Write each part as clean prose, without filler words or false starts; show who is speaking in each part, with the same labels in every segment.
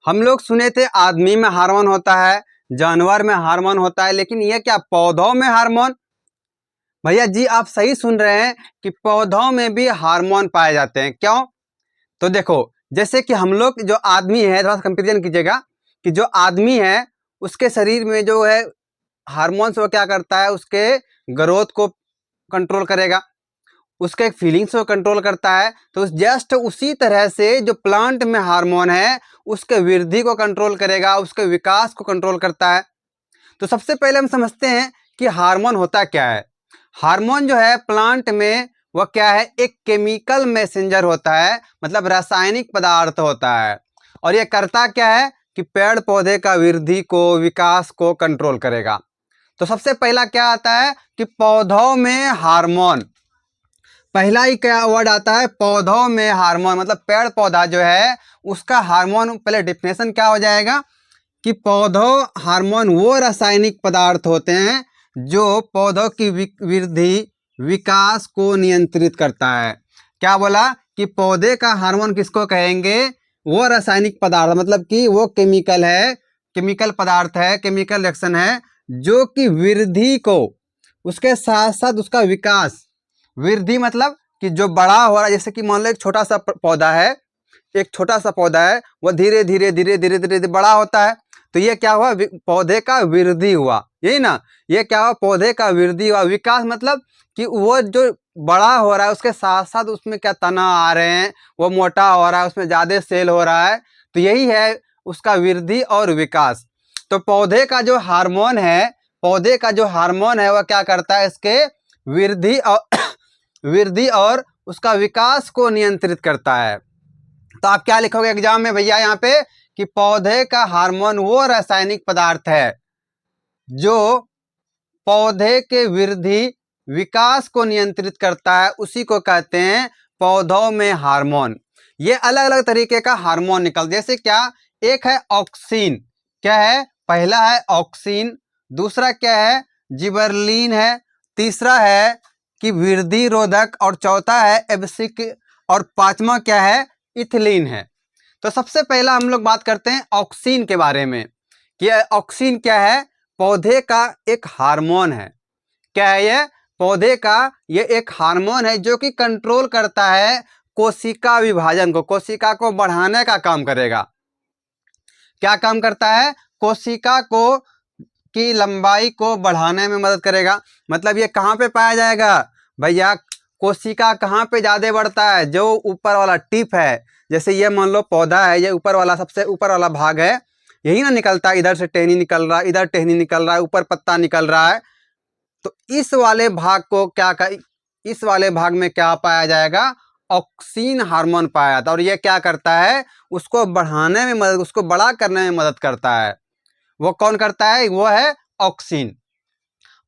Speaker 1: हम लोग सुने थे आदमी में हार्मोन होता है, जानवर में हार्मोन होता है, लेकिन ये क्या पौधों में हार्मोन? भैया जी आप सही सुन रहे हैं कि पौधों में भी हार्मोन पाए जाते हैं। क्यों? तो देखो, जैसे कि हम लोग जो आदमी है, थोड़ा सा कंपेरिजन कीजिएगा कि जो आदमी है उसके शरीर में जो है हार्मोन्स वो क्या करता है, उसके ग्रोथ को कंट्रोल करेगा, उसके फीलिंग्स को कंट्रोल करता है। तो जस्ट उसी तरह से जो प्लांट में हार्मोन है उसके वृद्धि को कंट्रोल करेगा, उसके विकास को कंट्रोल करता है। तो सबसे पहले हम समझते हैं कि हार्मोन होता क्या है। हार्मोन जो है प्लांट में वह क्या है, एक केमिकल मैसेंजर होता है, मतलब रासायनिक पदार्थ होता है। और ये करता क्या है कि पेड़ पौधे का वृद्धि को, विकास को कंट्रोल करेगा। तो सबसे पहला क्या आता है कि पौधों में हार्मोन। पहला ही क्या वर्ड आता है, पौधों में हार्मोन, मतलब पेड़ पौधा जो है उसका हार्मोन। पहले डिफिनेशन क्या हो जाएगा कि पौधों हार्मोन वो रासायनिक पदार्थ होते हैं जो पौधों की वृद्धि, विकास को नियंत्रित करता है। क्या बोला कि पौधे का हार्मोन किसको कहेंगे? वो रासायनिक पदार्थ, मतलब कि वो केमिकल है, केमिकल पदार्थ है, केमिकल रिएक्शन है जो कि वृद्धि को, उसके साथ साथ उसका विकास। वृद्धि मतलब कि जो बड़ा हो रहा है, जैसे कि मान लो एक छोटा सा पौधा है, एक छोटा सा पौधा है, वह धीरे धीरे धीरे धीरे धीरे धीरे बड़ा होता है। तो ये क्या हुआ, पौधे का वृद्धि हुआ, यही ना। ये क्या हुआ, पौधे का वृद्धि हुआ। विकास मतलब कि वो जो बड़ा हो रहा है उसके साथ साथ उसमें क्या तना आ रहे हैं, वो मोटा हो रहा है, उसमें ज्यादा सेल हो रहा है। तो यही है उसका वृद्धि और विकास। तो पौधे का जो हार्मोन है, पौधे का जो हार्मोन है वह क्या करता है, इसके वृद्धि और वृद्धि और उसका विकास को नियंत्रित करता है। तो आप क्या लिखोगे एग्जाम में भैया यहाँ पे कि पौधे का हार्मोन वो रासायनिक पदार्थ है जो पौधे के वृद्धि, विकास को नियंत्रित करता है, उसी को कहते हैं पौधों में हार्मोन। ये अलग अलग तरीके का हार्मोन निकल, जैसे क्या, एक है ऑक्सीन। क्या है? पहला है ऑक्सीन, दूसरा क्या है, जिबरलिन है, तीसरा है कि वृद्धि रोधक, और चौथा है एब्सिक, और पांचवा क्या है, इथिलीन है। तो सबसे पहला हम लोग बात करते हैं ऑक्सीन के बारे में कि ऑक्सीन क्या है। पौधे का एक हार्मोन है। क्या है ये? पौधे का ये एक हार्मोन है जो कि कंट्रोल करता है कोशिका विभाजन को, कोशिका को बढ़ाने का काम करेगा। क्या काम करता है? कोशिका को की लंबाई को बढ़ाने में मदद करेगा। मतलब ये कहाँ पे पाया जाएगा भैया? कोशिका कहाँ पे ज्यादा बढ़ता है? जो ऊपर वाला टिप है, जैसे ये मान लो पौधा है, ये ऊपर वाला, सबसे ऊपर वाला भाग है, यही ना निकलता है, इधर से टहनी निकल रहा है, इधर टहनी निकल रहा है, ऊपर पत्ता निकल रहा है। तो इस वाले भाग को क्या इस वाले भाग में क्या पाया जाएगा? ऑक्सीन हार्मोन पाया जाता है। और ये क्या करता है? उसको बढ़ाने में मदद, उसको बड़ा करने में मदद करता है। वो कौन करता है? वो है ऑक्सीन।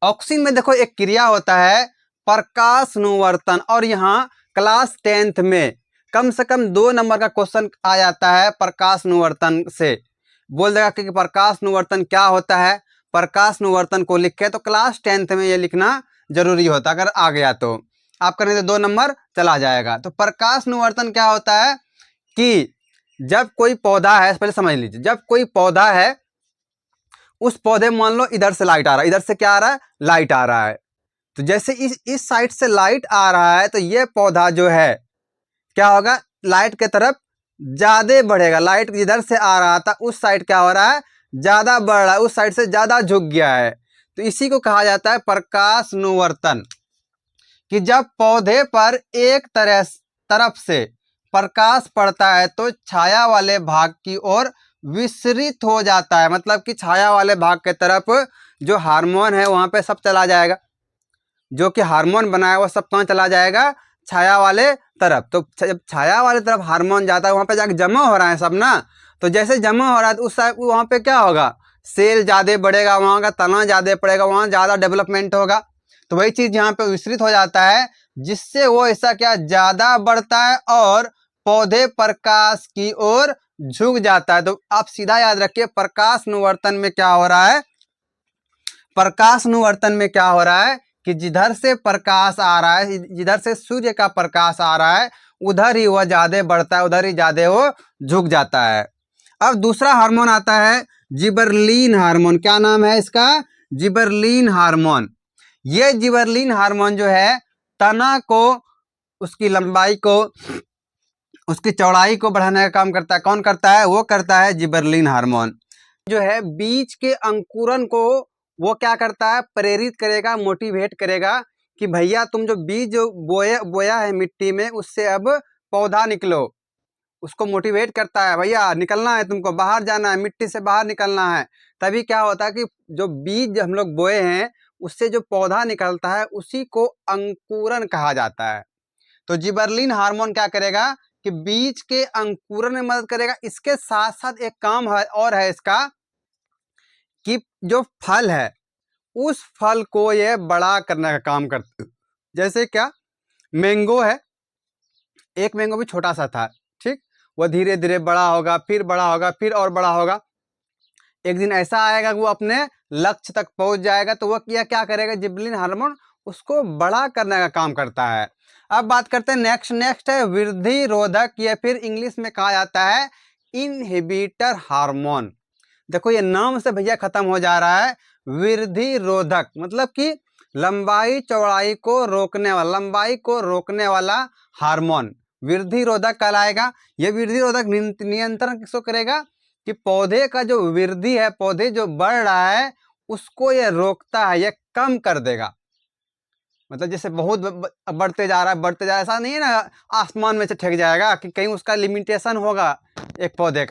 Speaker 1: ऑक्सीन में देखो एक क्रिया होता है प्रकाशानुवर्तन, और यहाँ क्लास 10th में कम से कम 2 नंबर का क्वेश्चन आ जाता है प्रकाशानुवर्तन से। बोल देगा कि प्रकाशानुवर्तन क्या होता है। प्रकाशानुवर्तन को लिखे तो क्लास 10th में ये लिखना जरूरी होता, अगर आ गया तो आपका, नहीं तो 2 नंबर चला जाएगा। तो प्रकाशानुवर्तन क्या होता है कि जब कोई पौधा है, पहले समझ लीजिए, जब कोई पौधा है, उस पौधे में मान लो इधर से लाइट आ रहा है, इधर से क्या आ रहा है, लाइट आ रहा है। तो जैसे इस साइड से लाइट आ रहा है तो ये पौधा जो है क्या होगा, लाइट के तरफ ज्यादा बढ़ेगा। लाइट जिधर से आ रहा था उस साइड क्या हो रहा है, ज्यादा बढ़ रहा है, उस साइड से ज्यादा झुक गया है। तो इसी को कहा जाता है प्रकाशानुवर्तन। कि जब पौधे पर एक तरफ से प्रकाश पड़ता है तो छाया वाले भाग की ओर विसरित हो जाता है। मतलब कि छाया वाले भाग के तरफ जो हार्मोन है वहां पे सब चला जाएगा, जो कि हार्मोन बनाया वो सब कहाँ चला जाएगा, छाया वाले तरफ। तो जब छाया वाले तरफ हार्मोन जाता है वहां पे जाके जमा हो रहा है सब ना। तो जैसे जमा हो रहा है तो उस वहां पे क्या होगा, सेल ज्यादा बढ़ेगा, वहां का तना ज्यादा पड़ेगा, वहां ज्यादा डेवलपमेंट होगा। तो वही चीज यहाँ पे विस्तृत हो जाता है, जिससे वो ऐसा क्या ज्यादा बढ़ता है और पौधे प्रकाश की ओर झुक जाता है। तो आप सीधा याद रखिए प्रकाशानुवर्तन में क्या हो रहा है, प्रकाशानुवर्तन में क्या हो रहा है कि जिधर से प्रकाश आ रहा है, जिधर से सूर्य का प्रकाश आ रहा है, उधर ही वह ज्यादा बढ़ता है, उधर ही ज्यादा वो झुक जाता है। अब दूसरा हार्मोन आता है जिबरलिन हार्मोन। क्या नाम है इसका? Gibberellin hormone. ये जिबरलिन हार्मोन जो है तना को, उसकी लंबाई को, उसकी चौड़ाई को बढ़ाने का काम करता है। कौन करता है? वो करता है जिबरलिन हार्मोन। जो है बीज के अंकुरन को वो क्या करता है? प्रेरित करेगा, मोटिवेट करेगा कि भैया तुम जो बीज जो बोया है मिट्टी में, उससे अब पौधा निकलो। उसको मोटिवेट करता है, भैया निकलना है, तुमको बाहर जाना है, मिट्टी से बाहर निकलना है। तभी क्या होता है कि जो बीज हम लोग बोए हैं उससे जो पौधा निकलता है उसी को अंकुरन कहा जाता है। तो जिबरलिन हार्मोन क्या करेगा कि बीज के अंकुरन में मदद करेगा। इसके साथ साथ एक काम है और है इसका कि जो फल है उस फल को ये बड़ा करने का काम करता है। जैसे क्या, मैंगो है, एक मैंगो भी छोटा सा था, ठीक, वो धीरे धीरे बड़ा होगा, फिर बड़ा होगा, फिर और बड़ा होगा। एक दिन ऐसा आएगा कि वो अपने लक्ष्य तक पहुंच जाएगा। तो वो क्या करेगा? जिबरलिन हार्मोन उसको बड़ा करने का काम करता है। अब बात करते हैं नेक्स्ट है वृद्धि रोधक, या फिर इंग्लिश में कहा जाता है इनहिबिटर हार्मोन। देखो ये नाम से भैया खत्म हो जा रहा है। वृद्धि रोधक मतलब कि लंबाई चौड़ाई को रोकने वाला, लंबाई को रोकने वाला हार्मोन वृद्धि रोधक कहलाएगा। ये वृद्धि रोधक नियंत्रण किसको करेगा कि पौधे का जो वृद्धि है, पौधे जो बढ़ रहा है उसको ये रोकता है, ये कम कर देगा। मतलब जैसे बहुत बढ़ते जा रहा है, बढ़ते जा रहा है, ऐसा नहीं है ना आसमान में से ठेक जाएगा, कि कहीं उसका लिमिटेशन होगा। एक पौधे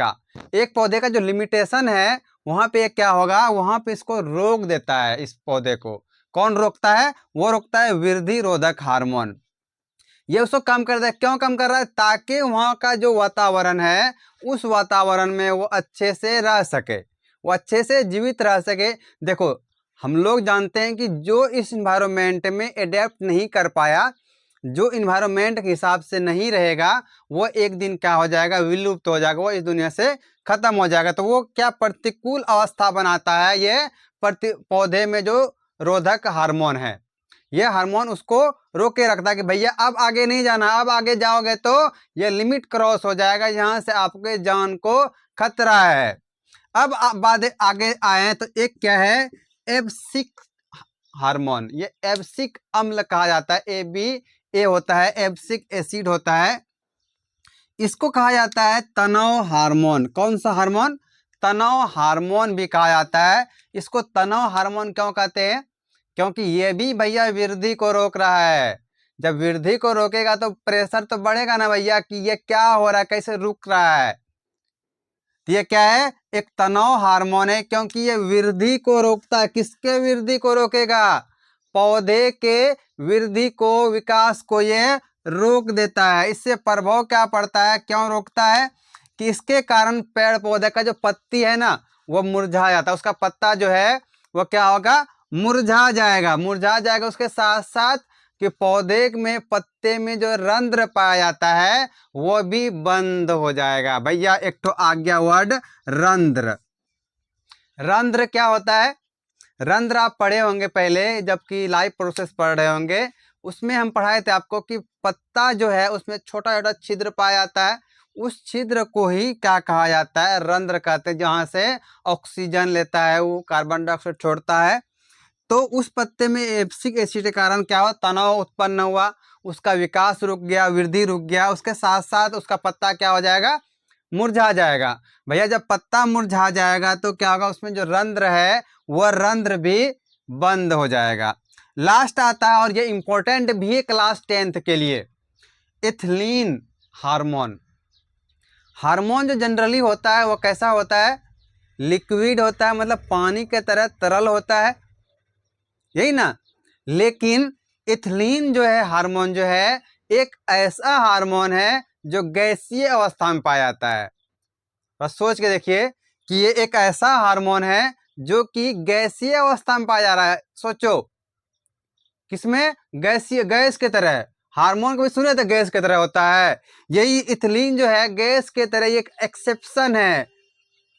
Speaker 1: का जो लिमिटेशन है वहां पे क्या होगा, वहां पे इसको रोक देता है। इस पौधे को कौन रोकता है? वो रोकता है वृद्धि रोधक हार्मोन। ये उसको कम कर दे। क्यों कम कर रहा है? ताकि वहाँ का जो वातावरण है उस वातावरण में वो अच्छे से रह सके, वो अच्छे से जीवित रह सके। देखो हम लोग जानते हैं कि जो इस इन्वायरमेंट में एडेप्ट नहीं कर पाया, जो इन्वायरमेंट के हिसाब से नहीं रहेगा, वो एक दिन क्या हो जाएगा? विलुप्त हो जाएगा, वो इस दुनिया से खत्म हो जाएगा। तो वो क्या प्रतिकूल अवस्था बनाता है ये पौधे में जो रोधक हार्मोन है। ये हार्मोन उसको रोके रखता है कि भैया अब आगे नहीं जाना, अब आगे जाओगे तो ये लिमिट क्रॉस हो जाएगा, यहाँ से आपके जान को खतरा है। अब बाद आगे आए तो एक क्या है? Abscisic hormone. ये एब्सिक अम्ल कहा जाता है, ए होता है, एब्सिक एसिड होता है। इसको कहा जाता है तनाव हार्मोन। कौन सा हार्मोन? तनाव हार्मोन भी कहा जाता है। इसको तनाव हार्मोन क्यों कहते हैं? क्योंकि ये भी भैया वृद्धि को रोक रहा है। जब वृद्धि को रोकेगा तो प्रेशर तो बढ़ेगा ना भैया, कि ये क्या हो रहा है, कैसे रुक रहा है। तो ये क्या है? एक तनाव हार्मोन है, क्योंकि ये वृद्धि को रोकता है। किसके वृद्धि को रोकेगा? पौधे के वृद्धि को, विकास को ये रोक देता है। इससे प्रभाव क्या पड़ता है? क्यों रोकता है? कि इसके कारण पेड़ पौधे का जो पत्ती है ना वो मुरझा जाता है। उसका पत्ता जो है वो क्या होगा? मुरझा जाएगा। मुरझा जाएगा। उसके साथ साथ कि पौधे में, पत्ते में जो रंध्र पाया जाता है वो भी बंद हो जाएगा। भैया एक तो आ गया वर्ड रंध्र। रंध्र क्या होता है? रंध्र आप पढ़े होंगे पहले, जबकि लाइफ प्रोसेस पढ़ रहे होंगे, उसमें हम पढ़ाए थे आपको कि पत्ता जो है उसमें छोटा छोटा छिद्र पाया जाता है। उस छिद्र को ही क्या कहा जाता है? रंध्र कहते हैं। जहाँ से ऑक्सीजन लेता है, वो कार्बन डाइऑक्साइड छोड़ता है। तो उस पत्ते में एब्सिक एसिड के कारण क्या हुआ? तनाव उत्पन्न हुआ, उसका विकास रुक गया, वृद्धि रुक गया। उसके साथ साथ उसका पत्ता क्या हो जाएगा? मुरझा जाएगा। भैया जब पत्ता मुरझा जाएगा तो क्या होगा? उसमें जो रंध्र है वह रंध्र भी बंद हो जाएगा। लास्ट आता है, और ये इंपॉर्टेंट भी है क्लास 10th के लिए, इथिलीन हार्मोन। हार्मोन जो जनरली होता है वो कैसा होता है? लिक्विड होता है, मतलब पानी के तरह तरल होता है, यही ना। लेकिन इथिलीन जो है हार्मोन जो है एक ऐसा हार्मोन है जो गैसीय अवस्था में पाया जाता है। बस सोच के देखिए कि ये एक ऐसा हार्मोन है जो कि गैसीय अवस्था में पाया जा रहा है। सोचो किसमें? गैसीय, गैस के तरह। हार्मोन को भी सुने तो गैस के तरह होता है। यही इथिलीन जो है गैस के तरह एक एक्सेप्शन है।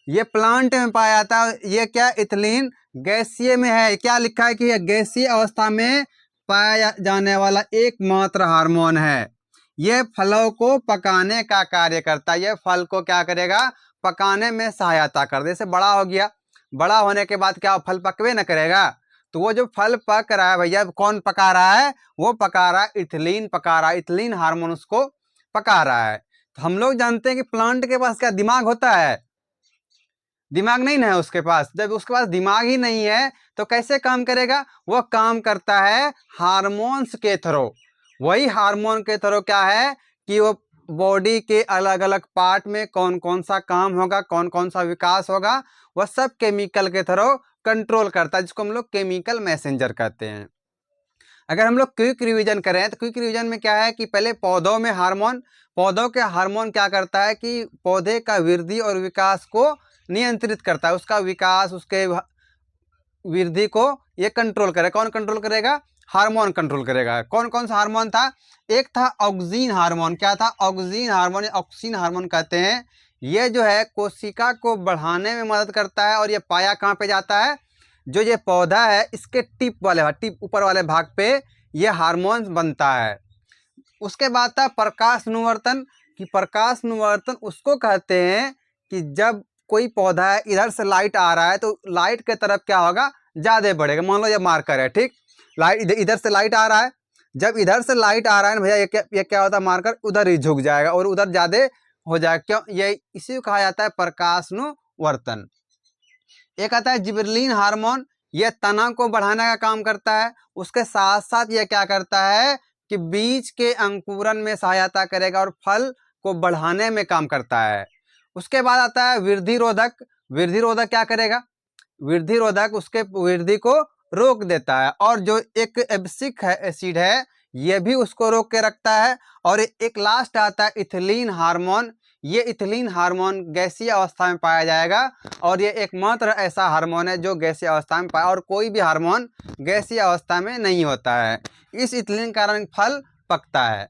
Speaker 1: ये प्लांट में पाया जाता है। ये क्या? इथिलीन गैसीय में है। क्या लिखा है कि यह गैसीय अवस्था में पाया जाने वाला एकमात्र हार्मोन है। ये फलों को पकाने का कार्य करता है। ये फल को क्या करेगा? पकाने में सहायता कर दे। जैसे बड़ा हो गया, बड़ा होने के बाद क्या फल पकवे न करेगा, तो वो जो फल पक रहा है भैया, कौन पका रहा है, वो पका रहा है इथिलीन, पका रहा है इथिलीन हार्मोन उसको पका रहा है। तो हम लोग जानते हैं कि प्लांट के पास क्या दिमाग होता है, दिमाग नहीं ना है उसके पास। जब उसके पास दिमाग ही नहीं है तो कैसे काम करेगा, वो काम करता है हार्मोन्स के थ्रू। वही हार्मोन के थ्रू क्या है कि वो बॉडी के अलग अलग पार्ट में कौन कौन सा काम होगा, कौन कौन सा विकास होगा, वह सब केमिकल के थ्रू कंट्रोल करता है, जिसको हम लोग केमिकल मैसेंजर कहते हैं। अगर हम लोग क्विक रिवीजन करें तो क्विक रिवीजन में क्या है कि पहले पौधों में हार्मोन, पौधों के हार्मोन क्या करता है कि पौधे का वृद्धि और विकास को नियंत्रित करता है, उसका विकास, उसके वृद्धि को ये कंट्रोल करेगा। कौन कंट्रोल करेगा, हार्मोन कंट्रोल करेगा। कौन कौन सा हार्मोन था, एक था ऑक्सीन हार्मोन। क्या था, ऑक्सीन हार्मोन, ऑक्सीन हार्मोन कहते हैं। ये जो है कोशिका को बढ़ाने में मदद करता है और ये पाया कहाँ पे जाता है, जो ये पौधा है इसके टिप वाले, टिप ऊपर वाले भाग पे ये हार्मोन बनता है। उसके बाद था प्रकाश अनुवर्तन, कि प्रकाश अनुवर्तन उसको कहते हैं कि जब कोई पौधा है, इधर से लाइट आ रहा है तो लाइट के तरफ क्या होगा, ज़्यादा बढ़ेगा। मान लो ये मार्कर है, ठीक, लाइट इधर से लाइट आ रहा है, जब इधर से लाइट आ रहा है ना भैया, ये क्या होता है, मार्कर उधर ही झुक जाएगा और उधर ज़्यादा हो जाएगा। क्यों, ये इसी को कहा जाता है प्रकाश अनुवर्तन। एक आता है जिबरेलिन हार्मोन, ये तना को बढ़ाने का काम करता है। उसके साथ साथ ये क्या करता है कि बीज के अंकुरन में सहायता करेगा और फल को बढ़ाने में काम करता है। उसके बाद आता है वृद्धि रोधक। वृद्धि रोधक क्या करेगा, वृद्धि रोधक उसके वृद्धि को रोक देता है। और जो एक एब्सिक है एसिड है, ये भी उसको रोक के रखता है। और एक लास्ट आता है इथिलीन हार्मोन। ये इथिलीन हार्मोन गैसीय अवस्था में पाया जाएगा और ये एकमात्र ऐसा हार्मोन है जो गैसीय अवस्था में पाया, और कोई भी हार्मोन गैसीय अवस्था में नहीं होता है। इस इथिलीन कारण फल पकता है।